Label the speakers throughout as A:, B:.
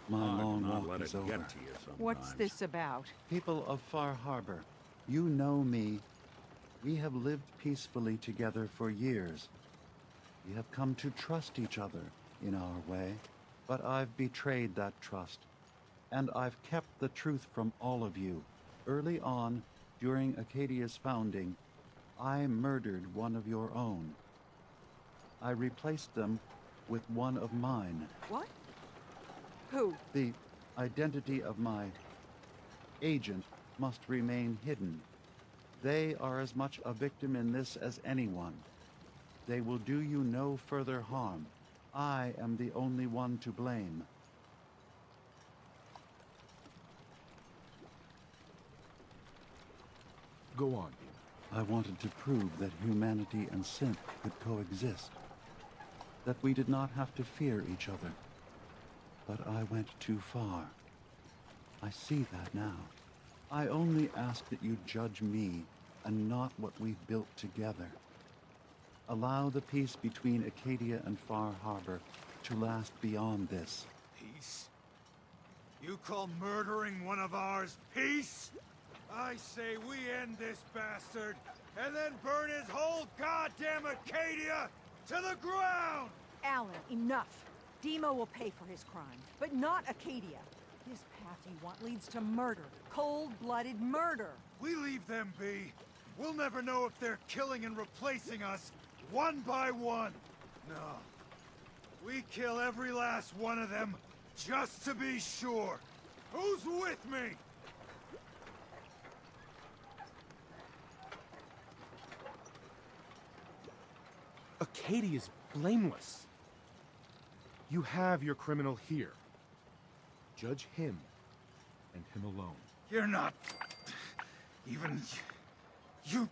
A: My long
B: not
A: walk
B: let
A: is
B: it
A: over.
B: get to you sometimes.
C: What's this about?
A: People of Far Harbor, you know me. We have lived peacefully together for years. We have come to trust each other in our way, but I've betrayed that trust, and I've kept the truth from all of you. Early on, during Acadia's founding, I murdered one of your own. I replaced them with one of mine.
C: What? Who?
A: The identity of my agent must remain hidden. They are as much a victim in this as anyone. They will do you no further harm. I am the only one to blame.
D: Go on, Dima.
A: I wanted to prove that humanity and synth could coexist. That we did not have to fear each other. But I went too far. I see that now. I only ask that you judge me and not what we've built together. Allow the peace between Acadia and Far Harbor to last beyond this.
E: Peace? You call murdering one of ours peace? I say we end this bastard, and then burn his whole goddamn Acadia to the ground!
C: Alan, enough. Demo will pay for his crime, but not Acadia. This path you want leads to murder. Cold-blooded murder.
E: We leave them be. We'll never know if they're killing and replacing us, one by one. No. We kill every last one of them, just to be sure. Who's with me?
D: Acadia's blameless. You have your criminal here. Judge him, and him alone.
E: You're not... even... you...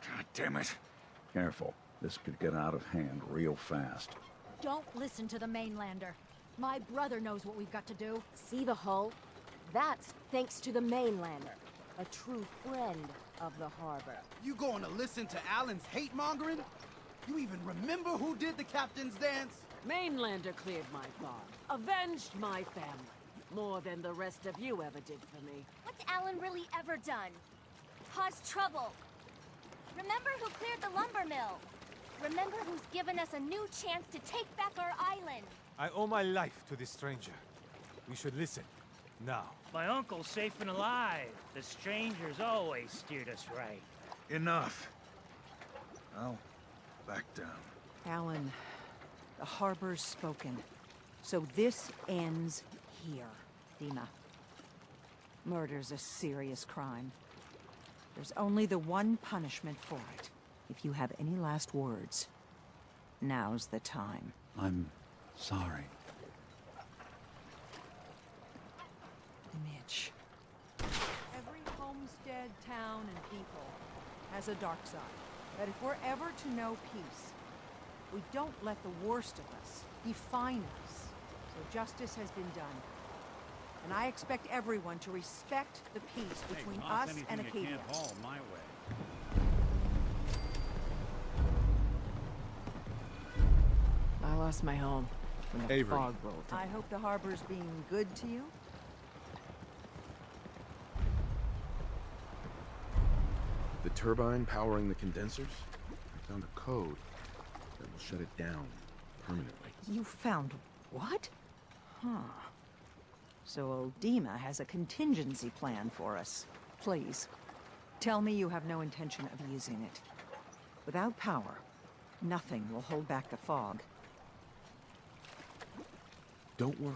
E: God damn it.
B: Careful. This could get out of hand real fast.
F: Don't listen to the mainlander. My brother knows what we've got to do. See the hull? That's thanks to the mainlander. A true friend of the harbor.
G: You going to listen to Alan's hate-mongering? You even remember who did the captain's dance?
H: Mainlander cleared my farm, avenged my family, more than the rest of you ever did for me.
I: What's Alan really ever done? Caused trouble. Remember who cleared the lumber mill? Remember who's given us a new chance to take back our island?
J: I owe my life to this stranger. We should listen. Now.
K: My uncle's safe and alive. The strangers always steered us right.
E: Enough. I'll back down.
C: Alan, the harbor's spoken. So this ends here, Dima. Murder's a serious crime. There's only the one punishment for it. If you have any last words, now's the time.
A: I'm sorry.
C: Mitch. Every homestead, town, and people has a dark side. But if we're ever to know peace, we don't let the worst of us define us. So justice has been done. And I expect everyone to respect the peace between us and Acadia.
B: Can't haul my way.
H: I lost my home when the
D: Avery.
H: fog rolled in.
C: I hope the harbor's being good to you.
D: The turbine powering the condensers? I found a code that will shut it down permanently.
C: You found what? Huh. So old Dima has a contingency plan for us. Please, tell me you have no intention of using it. Without power, nothing will hold back the fog.
D: Don't worry.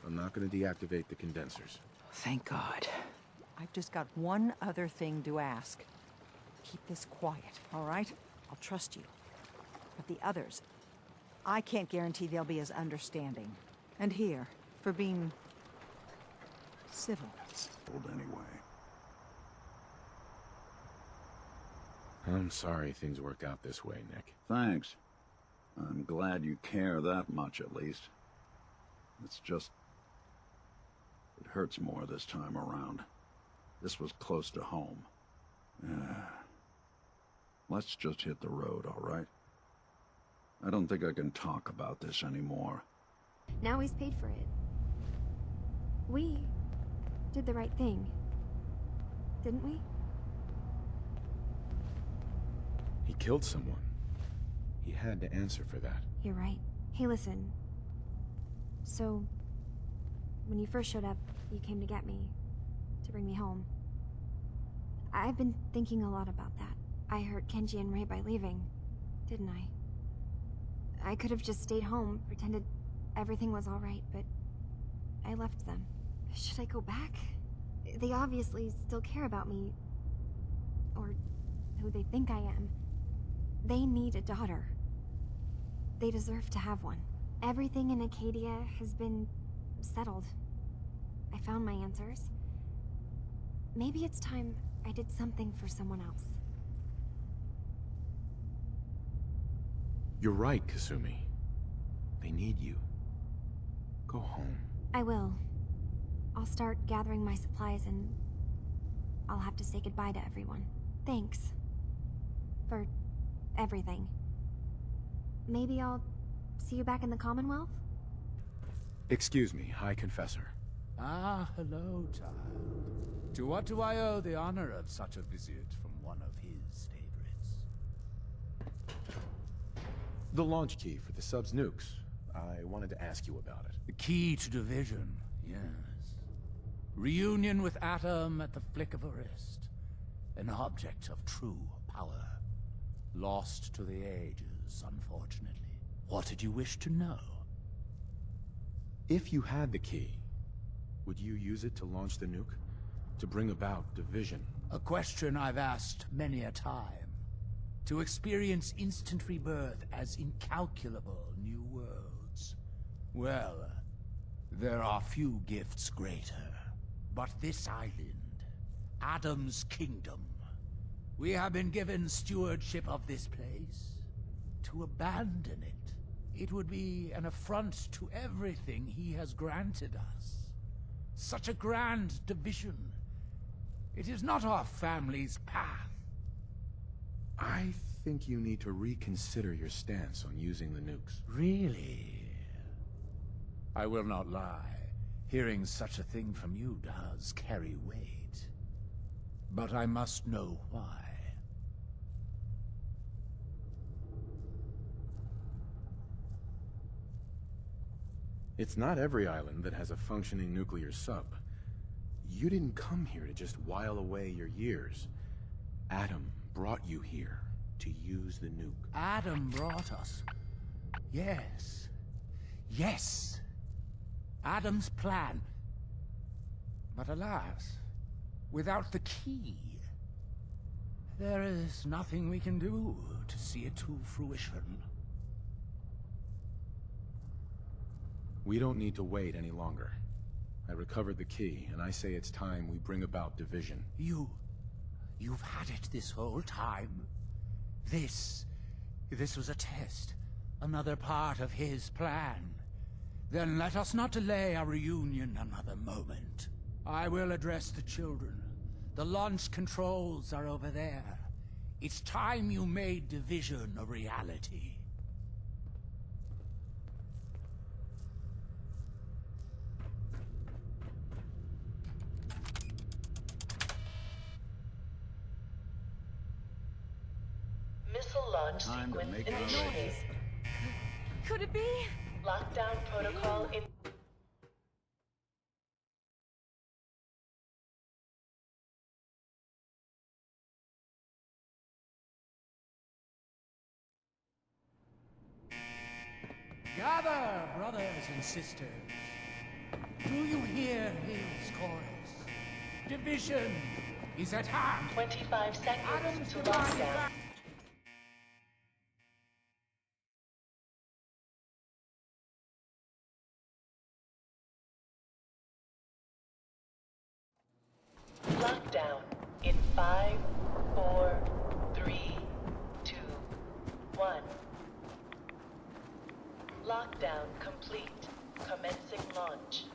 D: I'm not going to deactivate the condensers.
C: Thank God. I've just got one other thing to ask. Keep this quiet, all right? I'll trust you. But the others, I can't guarantee they'll be as understanding. And here, for being civil.
B: Anyway.
D: I'm sorry things work out this way, Nick.
B: Thanks. I'm glad you care that much, at least. It's just... it hurts more this time around. This was close to home. Let's just hit the road, all right? I don't think I can talk about this anymore.
I: Now he's paid for it.
L: We did the right thing, didn't we?
D: He killed someone. He had to answer for that.
L: You're right. Hey, listen. So, when you first showed up, you came to get me, to bring me home. I've been thinking a lot about that. I hurt Kenji and Ray by leaving, didn't I? I could have just stayed home, pretended everything was alright, but I left them. Should I go back? They obviously still care about me. Or who they think I am. They need a daughter. They deserve to have one. Everything in Acadia has been settled. I found my answers. Maybe it's time I did something for someone else.
D: You're right, Kasumi. They need you. Go home.
L: I will. I'll start gathering my supplies and I'll have to say goodbye to everyone. Thanks. For everything. Maybe I'll see you back in the Commonwealth?
D: Excuse me, High Confessor.
M: Ah, hello, child. To what do I owe the honor of such a visit from one of his favorites?
D: The launch key for the sub's nukes. I wanted to ask you about it.
M: The key to division, yes. Reunion with Atom at the flick of a wrist. An object of true power. Lost to the ages, unfortunately. What did you wish to know?
D: If you had the key, would you use it to launch the nuke? To bring about division?
M: A question I've asked many a time. To experience instant rebirth as incalculable new worlds. Well, there are few gifts greater. But this island, Adam's kingdom, we have been given stewardship of this place. To abandon it would be an affront to everything he has granted us. Such a grand division. It is not our family's path.
D: I think you need to reconsider your stance on using the nukes.
M: Really? I will not lie. Hearing such a thing from you does carry weight. But I must know why.
D: It's not every island that has a functioning nuclear sub. You didn't come here to just while away your years. Adam brought you here to use the nuke.
M: Adam brought us. Yes. Yes. Adam's plan. But alas, without the key, there is nothing we can do to see it to fruition.
D: We don't need to wait any longer. I recovered the key, and I say it's time we bring about division.
M: You've had it this whole time. This was a test. Another part of his plan. Then let us not delay our reunion another moment. I will address the children. The launch controls are over there. It's time you made division a reality.
N: Missile launch
B: Time to
N: sequence
B: make it
N: initiated.
F: Could it be?
N: Lockdown protocol in...
M: Gather, brothers and sisters. Do you hear his chorus? Division is at hand.
N: 25 seconds
M: Adam's
N: to
M: divine
N: lockdown. Lockdown in 5, 4, 3, 2, 1. Lockdown complete. Commencing launch.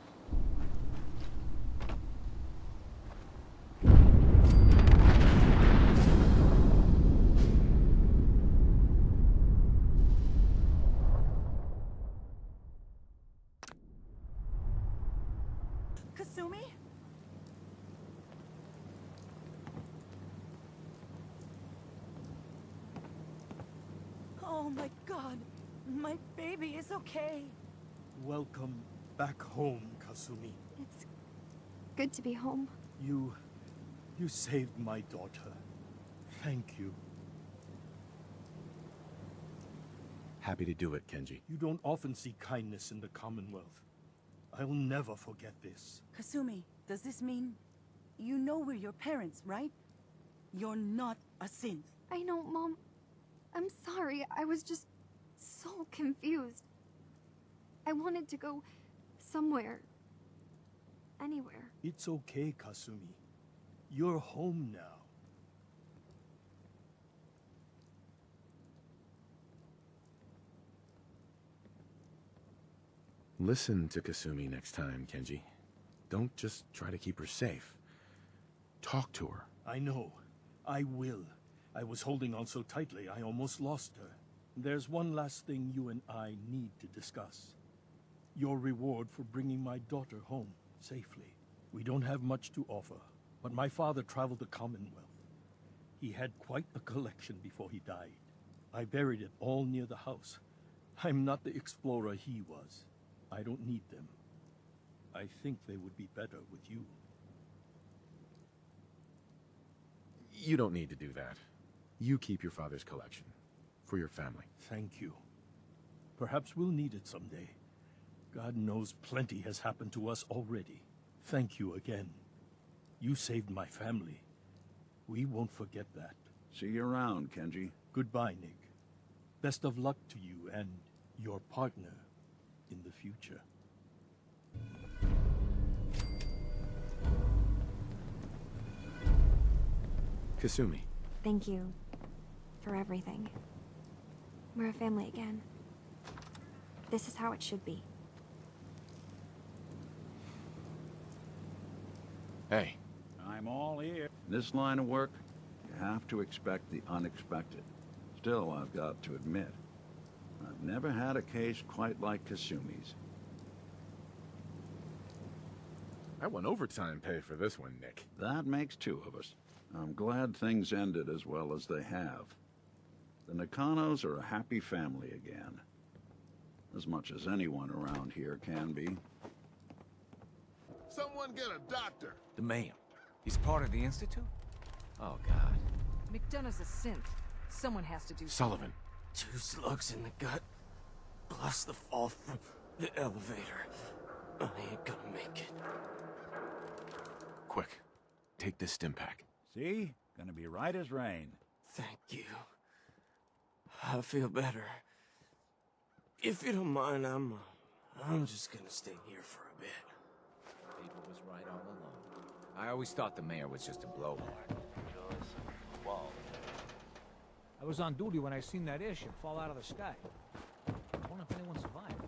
C: Oh my god, my baby is okay.
E: Welcome back home, Kasumi.
L: It's good to be home.
E: You saved my daughter. Thank you.
D: Happy to do it, Kenji.
E: You don't often see kindness in the Commonwealth. I'll never forget this.
O: Kasumi, does this mean you know we're your parents, right? You're not a synth.
L: I know, Mom. I'm sorry. I was just so confused. I wanted to go somewhere. Anywhere.
E: It's okay, Kasumi. You're home now.
D: Listen to Kasumi next time, Kenji. Don't just try to keep her safe. Talk to her.
E: I know. I will. I was holding on so tightly, I almost lost her. There's one last thing you and I need to discuss. Your reward for bringing my daughter home safely. We don't have much to offer, but my father traveled the Commonwealth. He had quite a collection before he died. I buried it all near the house. I'm not the explorer he was. I don't need them. I think they would be better with you.
D: You don't need to do that. You keep your father's collection. For your family.
E: Thank you. Perhaps we'll need it someday. God knows plenty has happened to us already. Thank you again. You saved my family. We won't forget that.
B: See you around, Kenji.
E: Goodbye, Nick. Best of luck to you and your partner in the future.
D: Kasumi.
L: Thank you for everything. We're a family again. This is how it should be.
D: Hey.
B: I'm all ear. In this line of work, you have to expect the unexpected. Still, I've got to admit, I've never had a case quite like Kasumi's.
D: I won overtime pay for this one, Nick.
B: That makes two of us. I'm glad things ended as well as they have. The Nakanos are a happy family again. As much as anyone around here can be.
P: Someone get a doctor!
Q: The mayor. He's part of the Institute? Oh, God.
C: McDonough's a synth. Someone has to do
D: Sullivan.
Q: 2 slugs in the gut, plus the fall from the elevator. I ain't gonna make it.
D: Quick. Take this stim pack.
R: See? Gonna be right as rain.
Q: Thank you. I feel better. If you don't mind, I'm just gonna stay here for a bit.
S: People was right all along. I always thought the mayor was just a blowhard.
T: I was on duty when I seen that airship fall out of the sky. I wonder if anyone survived.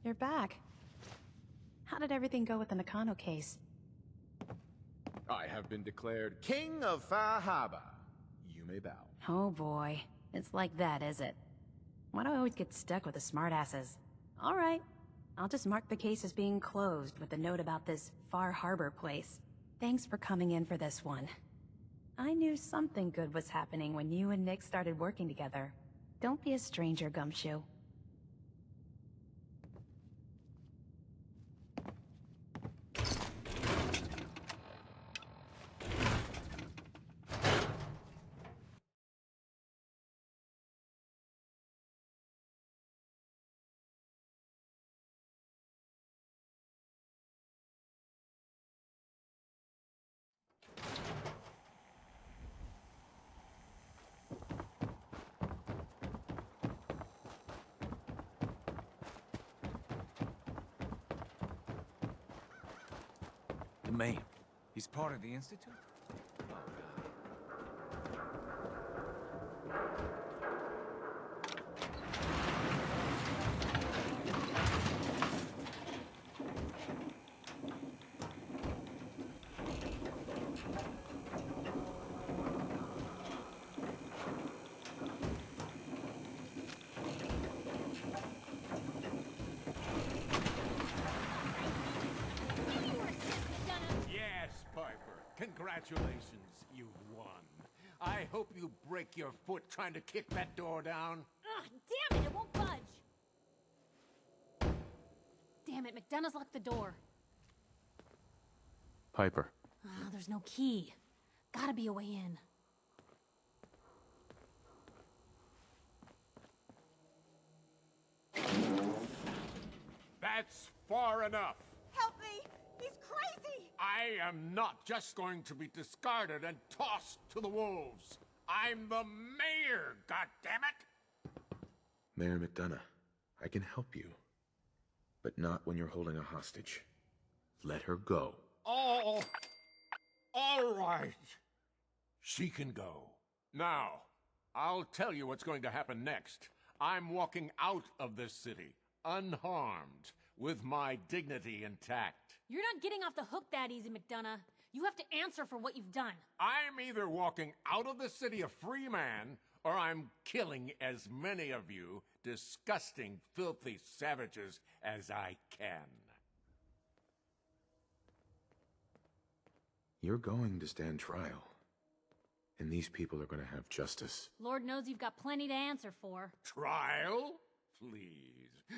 U: You're back. How did everything go with the Nakano case?
D: I have been declared King of Far Harbor. You may bow.
U: Oh boy. It's like that, is it? Why do I always get stuck with the smartasses? Alright. I'll just mark the case as being closed with a note about this Far Harbor place. Thanks for coming in for this one. I knew something good was happening when you and Nick started working together. Don't be a stranger, Gumshoe.
Q: The mayor. He's part of the Institute?
P: Congratulations, you've won. I hope you break your foot trying to kick that door down.
F: Ugh, damn it, it won't budge! Damn it, McDonough's locked the door.
D: Piper.
F: There's no key. Gotta be a way in.
P: That's far enough.
O: Help me! He's crazy!
P: I am not just going to be discarded and tossed to the wolves. I'm the mayor, goddammit!
D: Mayor McDonough, I can help you. But not when you're holding a hostage. Let her go.
P: Oh, all right. She can go. Now, I'll tell you what's going to happen next. I'm walking out of this city, unharmed, with my dignity intact.
F: You're not getting off the hook that easy, McDonough. You have to answer for what you've done.
P: I'm either walking out of the city a free man, or I'm killing as many of you disgusting, filthy savages as I can.
D: You're going to stand trial. And these people are going to have justice.
F: Lord knows you've got plenty to answer for.
P: Trial? Please.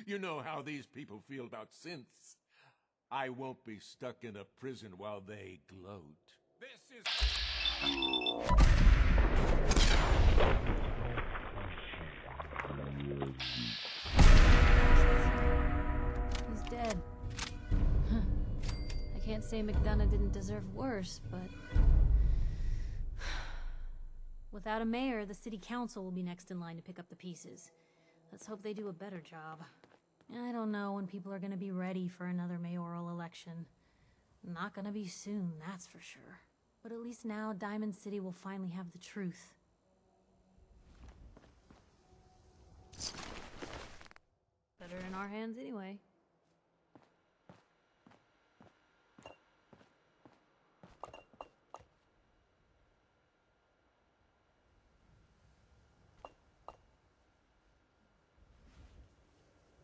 P: You know how these people feel about synths. I won't be stuck in a prison while they gloat. This is...
F: He's dead. I can't say McDonough didn't deserve worse, but... Without a mayor, the city council will be next in line to pick up the pieces. Let's hope they do a better job. I don't know when people are gonna be ready for another mayoral election. Not gonna be soon, that's for sure. But at least now, Diamond City will finally have the truth. Better in our hands anyway.